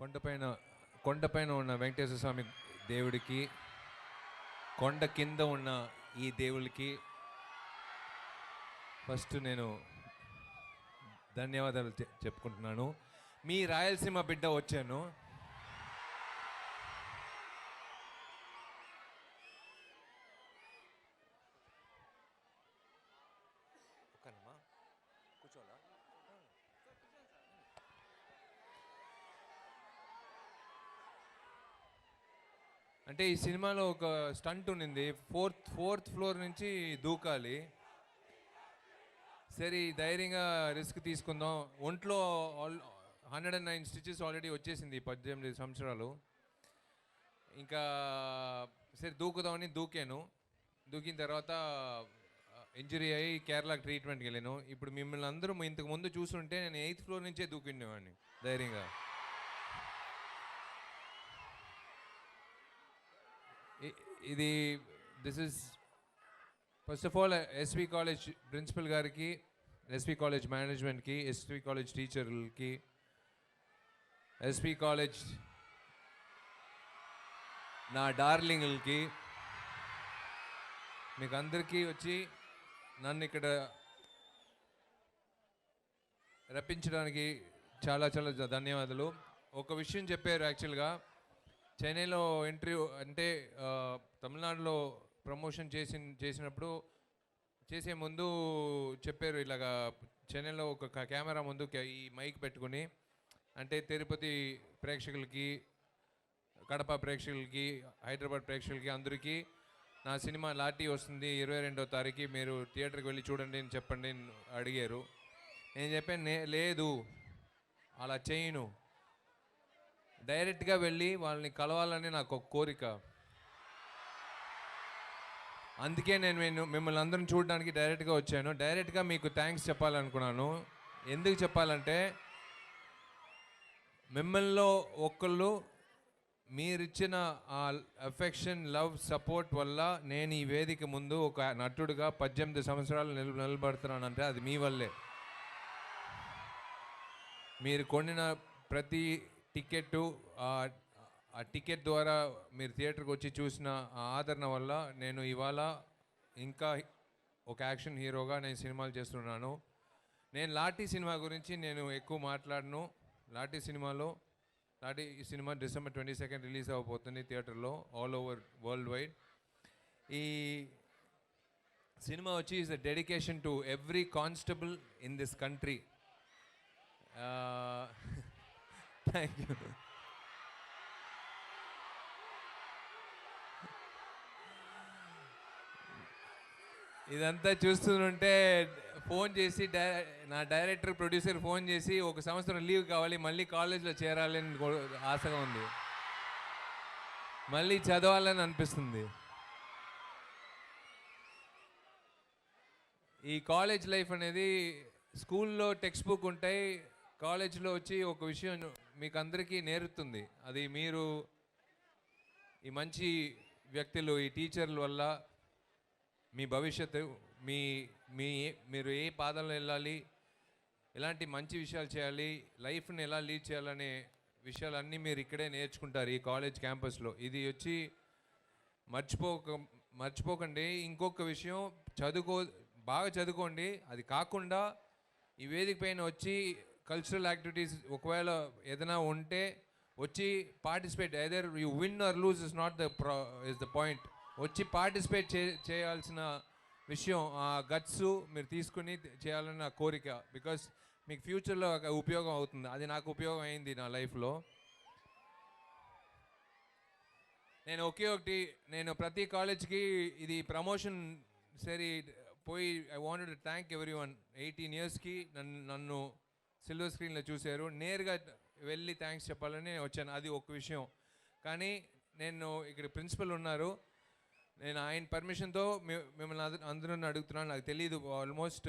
కొండపైన కొండపైన ఉన్న వెంకటేశ్వర స్వామి దేవుడికి, కొండ కింద ఉన్న ఈ దేవుళ్ళకి ఫస్ట్ నేను ధన్యవాదాలు చెప్పుకుంటున్నాను. మీ రాయలసీమ బిడ్డ వచ్చాను. అంటే ఈ సినిమాలో ఒక స్టంట్ ఉన్నింది, ఫోర్త్ ఫ్లోర్ నుంచి దూకాలి. సరే ధైర్యంగా రిస్క్ తీసుకుందాం. ఒంట్లో 109 స్టిచెస్ ఆల్రెడీ వచ్చేసింది, 18 సంవత్సరాలు. ఇంకా సరే దూకుదామని దూకాను. దూకిన తర్వాత ఇంజరీ అయ్యి కేరళకి ట్రీట్మెంట్కి వెళ్ళాను. ఇప్పుడు మిమ్మల్ని అందరూ ఇంతకు ముందు చూస్తుంటే నేను 8th ఫ్లోర్ నుంచే దూకిండేవాడిని ధైర్యంగా. ఇది this is first of all SV college principal గారికి, ఎస్వి కాలేజ్ మేనేజ్మెంట్కి, ఎస్వి కాలేజ్ టీచర్లకి, ఎస్వి కాలేజ్ నా డార్లింగ్లకి, మీకు అందరికీ వచ్చి నన్ను ఇక్కడ రప్పించడానికి చాలా చాలా ధన్యవాదాలు. ఒక విషయం చెప్పారు యాక్చువల్గా, చెన్నైలో ఇంటర్వ్యూ అంటే తమిళనాడులో ప్రమోషన్ చేసినప్పుడు చేసే ముందు చెప్పారు ఇలాగా, చెన్నైలో ఒక కెమెరా ముందు ఈ మైక్ పెట్టుకుని, అంటే తిరుపతి ప్రేక్షకులకి, కడప ప్రేక్షకులకి, హైదరాబాద్ ప్రేక్షకులకి అందరికీ నా సినిమా లాఠీ వస్తుంది 22వ తారీఖు, మీరు థియేటర్కి వెళ్ళి చూడండి అని చెప్పండి అడిగారు. నేను చెప్పాను లేదు అలా చేయను, డైరెక్ట్గా వెళ్ళి వాళ్ళని కలవాలని నాకు ఒక కోరిక. అందుకే నేను మిమ్మల్ని అందరం చూడడానికి డైరెక్ట్గా వచ్చాను. డైరెక్ట్గా మీకు థ్యాంక్స్ చెప్పాలనుకున్నాను. ఎందుకు చెప్పాలంటే, మిమ్మల్ని ఒకళ్ళు మీరిచ్చిన ఆ అఫెక్షన్, లవ్, సపోర్ట్ వల్ల నేను ఈ వేదిక ముందు ఒక నటుడుగా 18 సంవత్సరాలు నిలబడుతున్నానంటే అది మీ వల్లే. మీరు కొనిన ప్రతి టికెట్టు, ఆ టికెట్ ద్వారా మీరు థియేటర్కి వచ్చి చూసిన ఆ ఆదరణ వల్ల నేను ఇవాళ ఇంకా ఒక యాక్షన్ హీరోగా నేను సినిమాలు చేస్తున్నాను. నేను లాఠీ సినిమా గురించి నేను ఎక్కువ మాట్లాడను. లాఠీ ఈ సినిమా December 22 రిలీజ్ అవ్వబోతుంది థియేటర్లో ఆల్ ఓవర్ వరల్డ్ వైడ్. ఈ సినిమా వచ్చి is a dedication to every constable in this country. Thank you. ఇదంతా చూస్తుంటే ఫోన్ చేసి నా డైరెక్టర్, ప్రొడ్యూసర్ ఫోన్ చేసి 1 సంవత్సరం లీవ్ కావాలి, మళ్ళీ కాలేజ్లో చేరాలని ఆశగా ఉంది, మళ్ళీ చదవాలని అనిపిస్తుంది. ఈ కాలేజ్ లైఫ్ అనేది, స్కూల్లో టెక్స్ట్ బుక్ ఉంటాయి, కాలేజ్లో వచ్చి ఒక విషయం మీకు అందరికీ నేర్పుతుంది. అది మీరు ఈ మంచి వ్యక్తులు, ఈ టీచర్ల వల్ల మీ భవిష్యత్తు, మీరు ఏ పాదంలో వెళ్ళాలి, ఎలాంటి మంచి విషయాలు చేయాలి, లైఫ్ని ఎలా లీడ్ చేయాలనే విషయాలన్నీ మీరు ఇక్కడే నేర్చుకుంటారు ఈ కాలేజ్ క్యాంపస్లో. ఇది వచ్చి మర్చిపోకండి. ఇంకొక విషయం, బాగా చదువుకోండి. అది కాకుండా ఈ వేదిక పైన వచ్చి కల్చరల్ యాక్టివిటీస్ ఒకవేళ ఏదైనా ఉంటే వచ్చి participate. Either you win or lose is not the point. వచ్చి పార్టిసిపేట్ చేయాల్సిన విషయం, ఆ గట్స్ మీరు తీసుకుని చేయాలని నా కోరిక. బికాస్ మీకు ఫ్యూచర్లో ఉపయోగం అవుతుంది. అది నాకు ఉపయోగం అయింది నా లైఫ్లో. నేను ప్రతి కాలేజ్కి ఇది ప్రమోషన్ సరే పోయి I wanted to thank everyone. 18 ఇయర్స్కి నన్ను సిల్వర్ స్క్రీన్లో చూశారు. నేరుగా వెళ్ళి థ్యాంక్స్ చెప్పాలని వచ్చాను. అది ఒక విషయం. కానీ నేను ఇక్కడ ప్రిన్సిపల్ ఉన్నారు, నేను ఆయన పర్మిషన్తో మిమ్మల్ని అందరూ అడుగుతున్నాను. నాకు తెలియదు, almost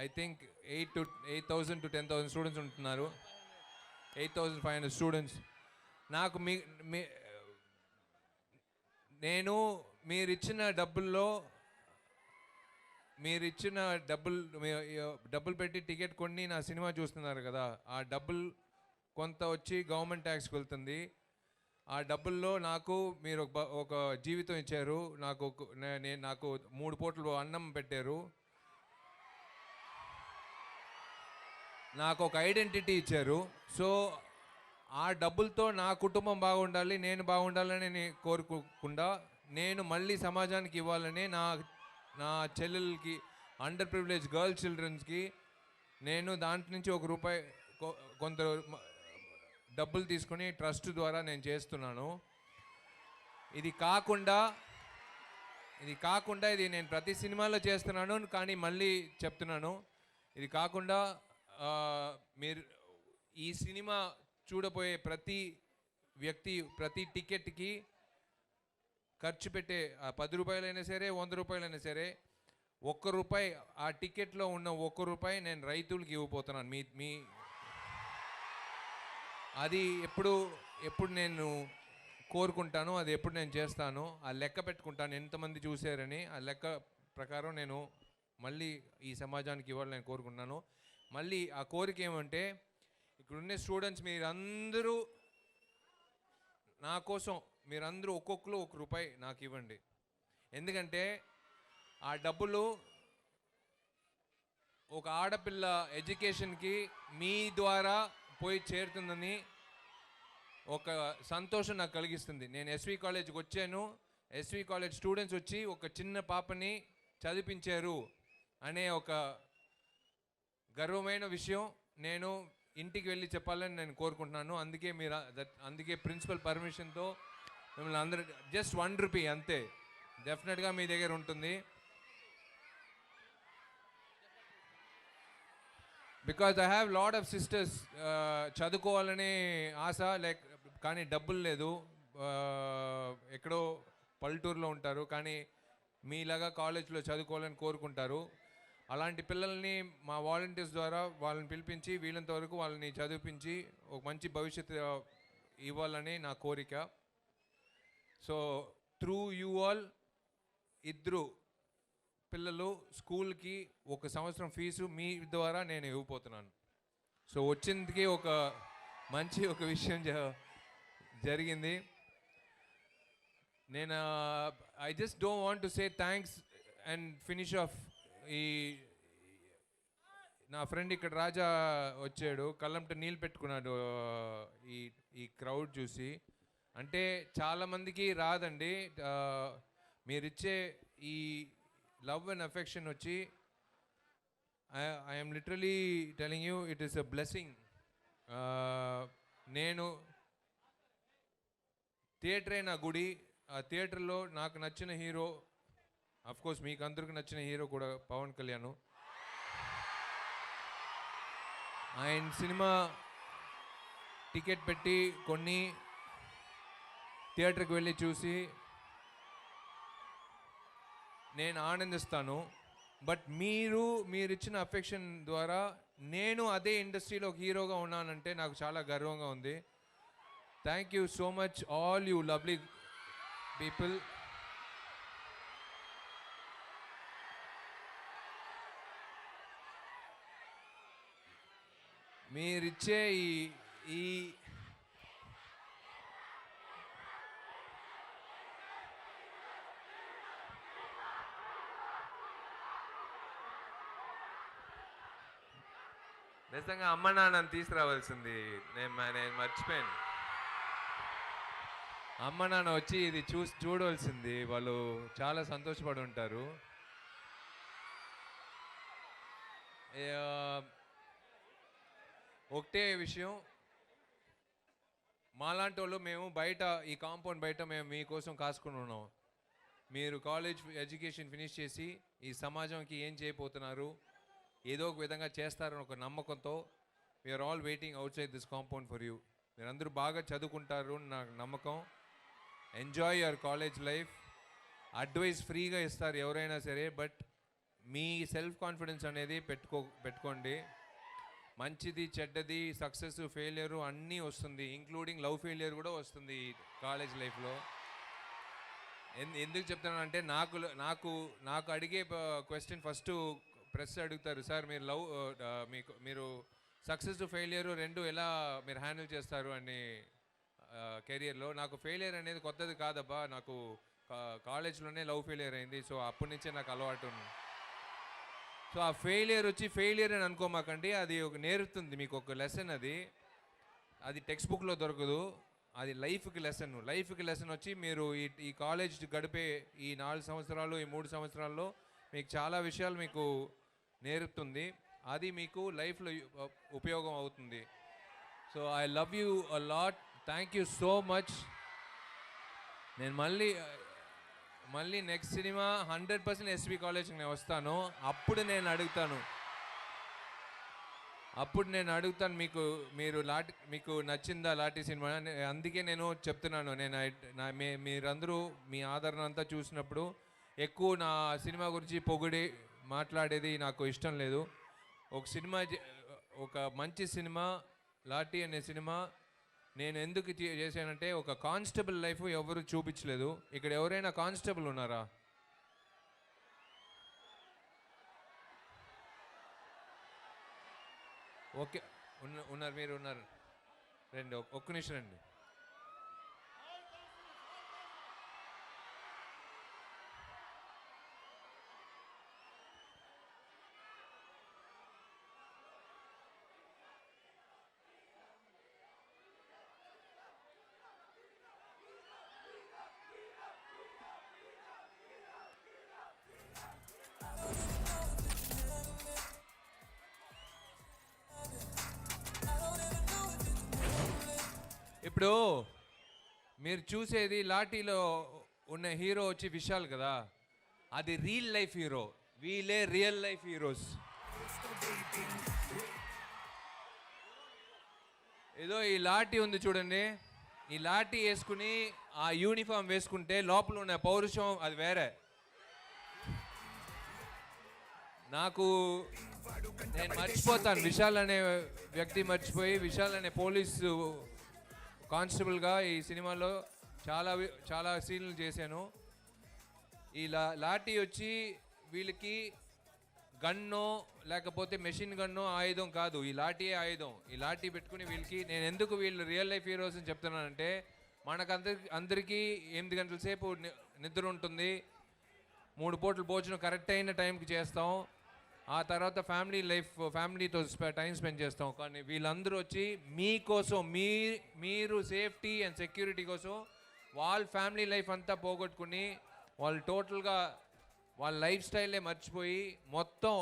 I think 8,000 to 10,000 students ఉంటున్నారు. 8,500 స్టూడెంట్స్. నాకు నేను మీరిచ్చిన డబ్బులు పెట్టి టికెట్ కొని నా సినిమా చూస్తున్నారు కదా, ఆ డబ్బులు కొంత వచ్చి గవర్నమెంట్ ట్యాక్స్కి వెళ్తుంది. ఆ డబ్బుల్లో నాకు మీరు ఒక జీవితం ఇచ్చారు, నాకు 3 పూటలు అన్నం పెట్టారు, నాకు ఒక ఐడెంటిటీ ఇచ్చారు. సో ఆ డబ్బులతో నా కుటుంబం బాగుండాలి, నేను బాగుండాలని నేను కోరుకోకుండా నేను మళ్ళీ సమాజానికి ఇవ్వాలని నా చెల్లెలకి, అండర్ ప్రివిలేజ్ గర్ల్స్ చిల్డ్రన్స్కి నేను దాంట్లో నుంచి ₹1 కొంత డబ్బులు తీసుకొని ట్రస్ట్ ద్వారా నేను చేస్తున్నాను. ఇది కాకుండా ఇది నేను ప్రతి సినిమాలో చేస్తున్నాను. కానీ మళ్ళీ చెప్తున్నాను, ఇది కాకుండా మీరు ఈ సినిమా చూడబోయే ప్రతి వ్యక్తి ప్రతి టికెట్కి ఖర్చు పెట్టే ₹10 సరే, ₹100 సరే, ₹1 ఆ టికెట్లో ఉన్న ₹1 నేను రైతులకి ఇవ్వబోతున్నాను. మీ అది ఎప్పుడు నేను కోరుకుంటాను, అది ఎప్పుడు నేను చేస్తాను, ఆ లెక్క పెట్టుకుంటాను ఎంతమంది చూశారని. ఆ లెక్క ప్రకారం నేను మళ్ళీ ఈ సమాజానికి ఇవ్వాలని నేను కోరుకుంటున్నాను. మళ్ళీ ఆ కోరిక ఏమంటే, ఇక్కడున్న స్టూడెంట్స్ మీరందరూ నా కోసం మీరందరూ ఒక్కొక్కరు ₹1 నాకు ఇవ్వండి. ఎందుకంటే ఆ డబ్బులు ఒక ఆడపిల్ల ఎడ్యుకేషన్కి మీ ద్వారా పోయి చేరుతుందని ఒక సంతోషం నాకు కలిగిస్తుంది. నేను ఎస్వి కాలేజ్కి వచ్చాను, ఎస్వి కాలేజ్ స్టూడెంట్స్ వచ్చి ఒక చిన్న పాపని చదివించారు అనే ఒక గర్వమైన విషయం నేను ఇంటికి వెళ్ళి చెప్పాలని నేను కోరుకుంటున్నాను. అందుకే ప్రిన్సిపల్ పర్మిషన్తో మిమ్మల్ని అందరూ జస్ట్ ₹1 అంతే డెఫినెట్గా మీ దగ్గర ఉంటుంది. Because I have lot of sisters చదువుకోవాలనే ఆశ, కానీ డబ్బులు లేదు, ఎక్కడో పల్లెటూరులో ఉంటారు, కానీ మీలాగా కాలేజ్లో చదువుకోవాలని కోరుకుంటారు. అలాంటి పిల్లల్ని మా వాలంటీర్స్ ద్వారా వాళ్ళని పిలిపించి వీళ్ళంత వరకు వాళ్ళని చదివించి ఒక మంచి భవిష్యత్తు ఇవ్వాలని నా కోరిక. సో త్రూ యూ ఆల్ 2 పిల్లలు స్కూల్కి 1 సంవత్సరం ఫీజు మీ ద్వారా నేను ఇవ్వబోతున్నాను. సో వచ్చిందికి ఒక మంచి విషయం జరిగింది. నేను I just don't want to say thanks and finish off. నా ఫ్రెండ్ ఇక్కడ రాజా వచ్చాడు, కళ్ళంట నీళ్ళు పెట్టుకున్నాడు ఈ క్రౌడ్ చూసి. అంటే చాలామందికి రాదండి, మీరిచ్చే ఈ లవ్ అండ్ అఫెక్షన్ వచ్చి I'm literally telling you it is a blessing. నేను థియేటరే నా గుడి. ఆ థియేటర్లో నాకు నచ్చిన హీరో, అఫ్కోర్స్ మీకు అందరికి నచ్చిన హీరో కూడా పవన్ కళ్యాణ్. ఆయన సినిమా టికెట్ పెట్టి కొన్ని థియేటర్కి వెళ్ళి చూసి నేను ఆనందిస్తాను. బట్ మీరిచ్చిన అఫెక్షన్ ద్వారా నేను అదే ఇండస్ట్రీలో ఒక హీరోగా ఉన్నానంటే నాకు చాలా గర్వంగా ఉంది. Thank you so much all you lovely people. మీరిచ్చే ఈ నిజంగా అమ్మ నాన్నని తీసుకురావాల్సింది, నేను మర్చిపోయాను. అమ్మ నాన్న వచ్చి ఇది చూడవలసింది, వాళ్ళు చాలా సంతోషపడి ఉంటారు. ఒకటే విషయం, మాలాంటి వాళ్ళు మేము బయట ఈ కాంపౌండ్ బయట మేము మీకోసం కాసుకుని ఉన్నాం. మీరు కాలేజ్ ఎడ్యుకేషన్ ఫినిష్ చేసి ఈ సమాజంకి ఏం చేయబోతున్నారు, ఏదో ఒక విధంగా చేస్తారని ఒక నమ్మకంతో we are all waiting outside this compound for you. మీరందరూ బాగా చదువుకుంటారు నాకు నమ్మకం. Enjoy your college life. Advice ఫ్రీగా ఇస్తారు ఎవరైనా సరే, బట్ మీ సెల్ఫ్ కాన్ఫిడెన్స్ అనేది పెట్టుకోండి. మంచిది చెడ్డది సక్సెస్ ఫెయిలియరు అన్నీ వస్తుంది, ఇంక్లూడింగ్ లవ్ ఫెయిలియర్ కూడా వస్తుంది కాలేజ్ లైఫ్లో. ఎందుకు చెప్తున్నానంటే నాకు అడిగే క్వశ్చన్ ఫస్ట్ ప్రెస్ అడుగుతారు, సార్ మీరు మీరు సక్సెస్ ఫెయిలియర్ రెండు ఎలా మీరు హ్యాండిల్ చేస్తారు అని కెరియర్లో. నాకు ఫెయిలియర్ అనేది కొత్తది కాదబ్బా, నాకు కాలేజ్లోనే లవ్ ఫెయిలియర్ అయింది. సో అప్పటి నుంచే నాకు అలవాటు ఉంది. సో ఆ ఫెయిలియర్ అని అనుకోమాకండి, అది ఒక నేర్పుతుంది మీకు ఒక లెసన్. అది టెక్స్ట్ బుక్లో దొరకదు, అది లైఫ్కి లెసన్ వచ్చి మీరు ఈ కాలేజ్ గడిపే ఈ 4 సంవత్సరాలు ఈ 3 సంవత్సరాల్లో మీకు చాలా విషయాలు మీకు నేర్పుతుంది. అది మీకు లైఫ్లో ఉపయోగం అవుతుంది. So I love you a lot, thank you so much. నేను మళ్ళీ నెక్స్ట్ సినిమా 100% ఎస్వి కాలేజ్కి నేను వస్తాను. అప్పుడు నేను అడుగుతాను మీకు నచ్చిందా లాఠీ సినిమా. అందుకే నేను చెప్తున్నాను, మీరందరూ మీ ఆదరణ అంతా చూసినప్పుడు ఎక్కువ నా సినిమా గురించి పొగిడి మాట్లాడేది నాకు ఇష్టం లేదు. ఒక మంచి సినిమా లాఠీ అనే సినిమా నేను ఎందుకు చేశానంటే, ఒక కానిస్టేబుల్ లైఫ్ ఎవరు చూపించలేదు. ఇక్కడ ఎవరైనా కానిస్టేబుల్ ఉన్నారా? ఓకే, ఉన్నారు, మీరు ఉన్నారు. రండి, ఒక్క నిమిషం రండి. ఇప్పుడు మీరు చూసేది లాఠీలో ఉన్న హీరో వచ్చి విశాల్ కదా, అది రియల్ లైఫ్ హీరో. వీళ్ళే రియల్ లైఫ్ హీరోస్. ఏదో ఈ లాఠీ ఉంది చూడండి, ఈ లాఠీ వేసుకుని ఆ యూనిఫామ్ వేసుకుంటే లోపల ఉన్న పౌరుషం అది వేరే. నేను మర్చిపోతాను, విశాల్ అనే వ్యక్తి మర్చిపోయి విశాల్ అనే పోలీసు కానిస్టేబుల్గా ఈ సినిమాలో చాలా సీన్లు చేశాను. ఈ లాఠీ వచ్చి వీళ్ళకి గన్నో లేకపోతే మెషిన్ గన్నో ఆయుధం కాదు, ఈ లాఠీయే ఆయుధం. ఈ లాఠీ పెట్టుకుని నేను ఎందుకు వీళ్ళు రియల్ లైఫ్ హీరోస్ అని చెప్తున్నానంటే, అందరికీ 8 గంటల సేపు నిద్ర ఉంటుంది, 3 పూటలు భోజనం కరెక్ట్ అయిన టైంకి చేస్తాం, ఆ తర్వాత ఫ్యామిలీతో టైం స్పెండ్ చేస్తాం. కానీ వీళ్ళందరూ వచ్చి మీకోసం, మీరు సేఫ్టీ అండ్ సెక్యూరిటీ కోసం వాళ్ళ ఫ్యామిలీ లైఫ్ అంతా పోగొట్టుకుని వాళ్ళు టోటల్గా వాళ్ళ లైఫ్ స్టైలే మర్చిపోయి మొత్తం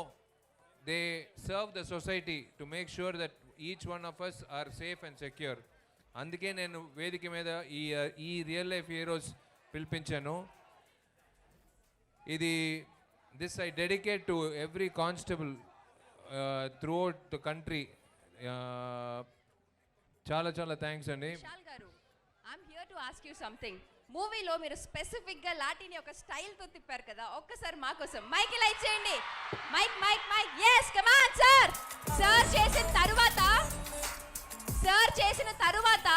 they serve the society to make sure that each one of us are safe and secure. అందుకే నేను వేదిక మీద ఈ రియల్ లైఫ్ హీరోస్ పిలిపించాను. This I dedicate to every constable throughout the country. Chala thanks andi. Vishal garu, I'm here to ask you something. మూవీలో మీరు specific గా లాఠీని ఒక స్టైల్ తో తిప్పారు కదా, ఒక్కసారి మా కోసం మైక్ ఇలా ఇచ్చేయండి. Mike yes, come on sir. Sir చేసిన తరువాత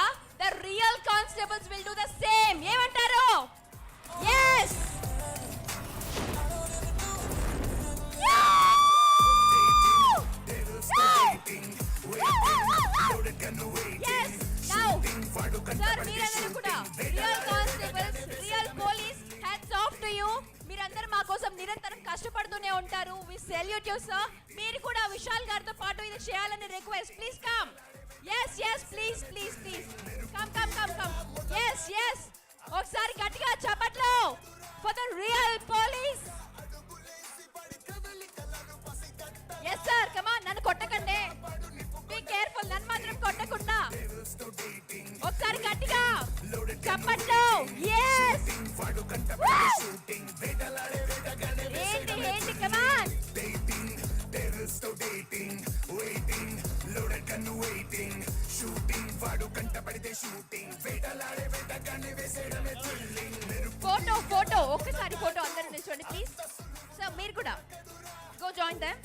the real constables will do the same. ఏమంటారు? yes. మీరందరూ మా కోసం నిరంతరం కష్టపడుతూనే ఉంటారు. We salute you sir. మీరు కూడా విశాల్ గారితో పాటు ఇది చేయాలని request. Please come. yes please come. yes ఒకసారి గట్టిగా చప్పట్లు for the real police. yes sir, come on, నన్ను కొట్టకండి. బీ కేర్ఫుల్, నన్ను మాత్రం కొట్టకుండా. ఒకసారి గట్టిగా చప్పట్లు. yes ఏంటి come on. ఫోటో ఒక్కసారి ఫోటో అందరూ నిల్చోండి ప్లీజ్. సార్ మీరు కూడా గో జాయిన్ దెమ్.